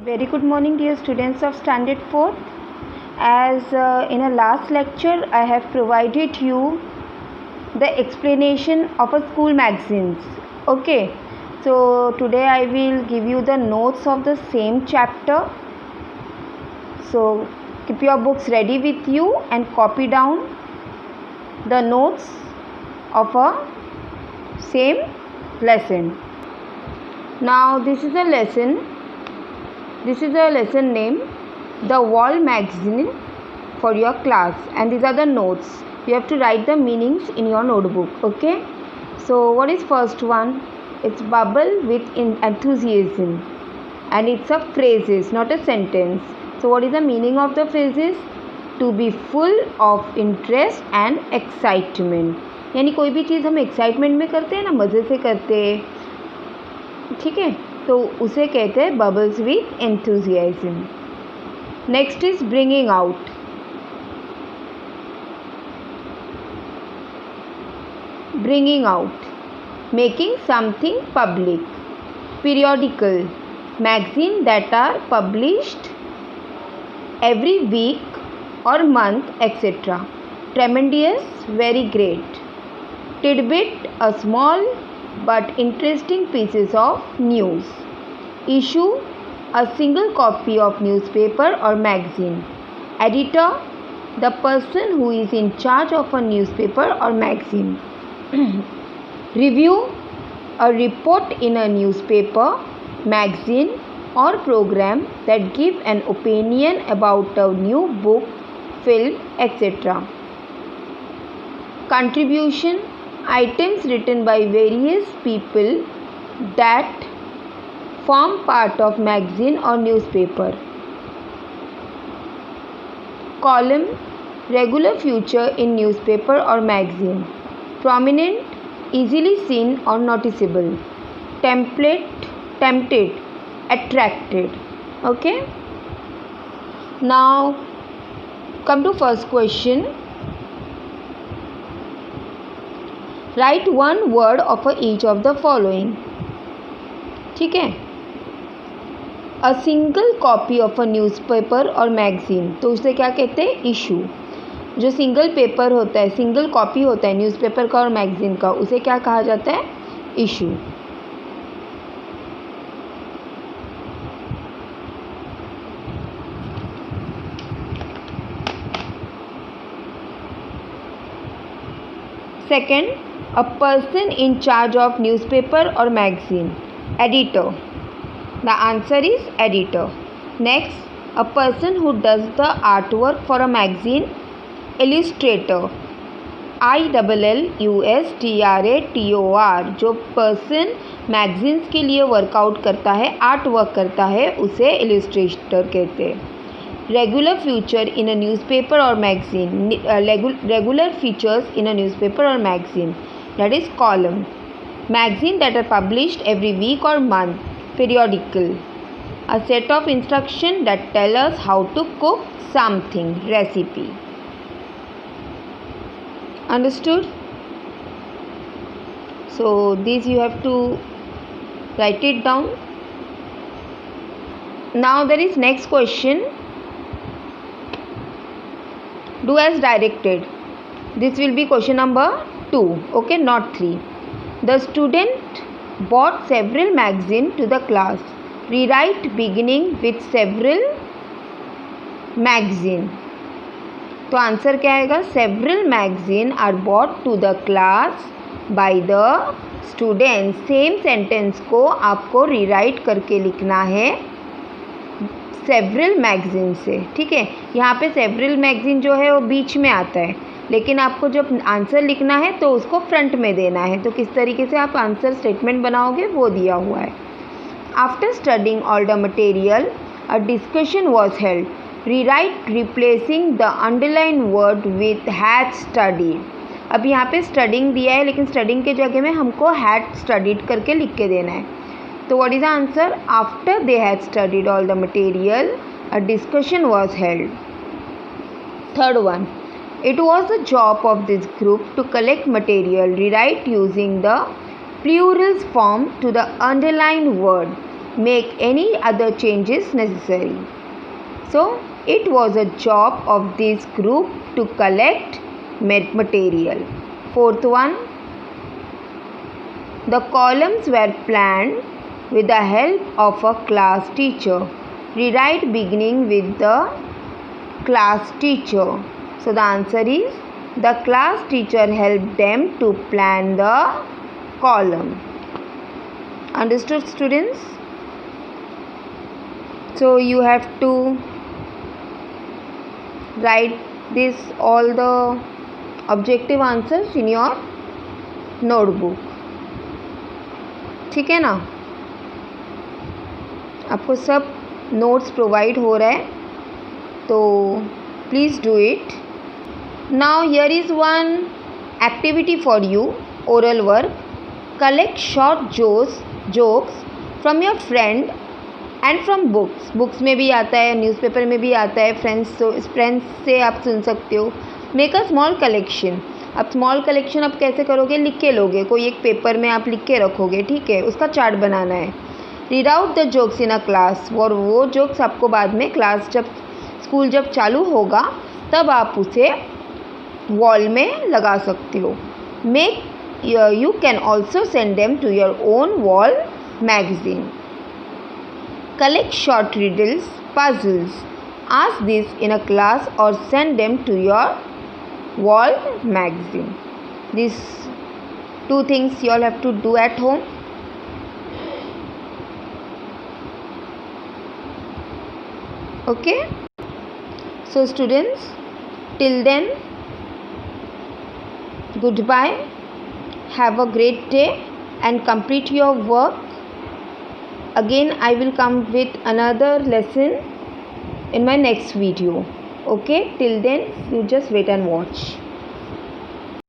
Very good morning, dear students of Standard 4th. As in a last lecture, I have provided you the explanation of a school magazines. Okay, so today I will give you the notes of the same chapter. So keep your books ready with you and copy down the notes of a same lesson. Now this is a lesson. This is a lesson name, The Wall Magazine, for your class, and these are the notes. You have to write the meanings in your notebook. Okay, so what is first one? It's bubble with enthusiasm, and it's a phrases, not a sentence. So what is the meaning of the phrases? To be full of interest and excitement. यानी कोई भी चीज़ हम excitement में करते हैं ना, मज़े से करते हैं, ठीक है, तो उसे कहते हैं bubbles with enthusiasm. Next is bringing out. Bringing out, making something public. Periodical, magazine that are published every week or month, etc. Tremendous, very great. Tidbit, a small but interesting pieces of news. Issue, a single copy of newspaper or magazine. Editor, the person who is in charge of a newspaper or magazine. Review, a report in a newspaper, magazine or program that give an opinion about a new book, film, etc. Contribution, items written by various people that form part of magazine or newspaper. Column, regular feature in newspaper or magazine. Prominent, easily seen or noticeable. Template, tempted, attracted. Okay, now come to first question. Write one word of each of the following. ठीक है, a single copy of a newspaper और magazine, तो उसे क्या कहते हैं? Issue. जो single paper होता है, सिंगल कॉपी होता है न्यूज़पेपर का और मैगजीन का, उसे क्या कहा जाता है? Issue. Second, a person in charge of newspaper or magazine. Editor. The answer is editor. Next, a person who does the artwork for a magazine. Illustrator. ILLUSTRATOR. जो person magazines के लिए वर्कआउट करता है, आर्ट वर्क करता है, उसे Illustrator कहते हैं. Regular feature in a newspaper or magazine. Regular features in a newspaper or magazine, that is column. Magazine that are published every week or month. Periodical, a set of instruction that tell us how to cook something. Recipe. Understood? So these you have to write it down. Now there is next question. Do as directed. This will be question number 2. Okay, not 3. The student bought several magazines to the class. Rewrite beginning with several magazine. तो answer क्या आएगा? Several magazine are bought to the class by the student. Same sentence को आपको rewrite करके लिखना है several magazine से. ठीक है, यहाँ पे सेवरल मैगजीन जो है वो बीच में आता है, लेकिन आपको जब आंसर लिखना है तो उसको फ्रंट में देना है. तो किस तरीके से आप आंसर स्टेटमेंट बनाओगे वो दिया हुआ है. After studying all the material, a discussion was held. Rewrite replacing the underline word with had studied. अब यहाँ पे स्टडिंग दिया है, लेकिन स्टडिंग के जगह में हमको हैड स्टडीड करके लिख के देना है. So what is the answer? After they had studied all the material, a discussion was held. Third one, it was the job of this group to collect material. Rewrite using the plurals form to the underlined word. make any other changes necessary. So it was a job of this group to collect material. Fourth one, the columns were planned with the help of a class teacher. Rewrite beginning with the class teacher. So the answer is the class teacher helped them to plan the column. Understood, students? So you have to write this all the objective answers in your notebook. ठीक है ना? आपको सब notes provide हो रहा है, तो please do it. Now here is one activity for you, oral work. Collect short jokes from your friend and from books में भी आता है, न्यूज़पेपर में भी आता है. फ्रेंड्स से आप सुन सकते हो. Make a small collection. अब स्मॉल कलेक्शन आप कैसे करोगे? लिख के लोगे, कोई एक पेपर में आप लिख के रखोगे, ठीक है. उसका चार्ट बनाना है. Read out the jokes in a class. और वो जोक्स आपको बाद में स्कूल जब चालू होगा तब आप उसे वॉल में लगा सकते हो. You can also send them to your own wall magazine. Collect short riddles, puzzles. Ask this in a class or send them to your wall magazine. These two things you all have to do at home. Okay? So students, till then, goodbye. Have a great day and complete your work. Again, I will come with another lesson in my next video. Okay, till then, you just wait and watch.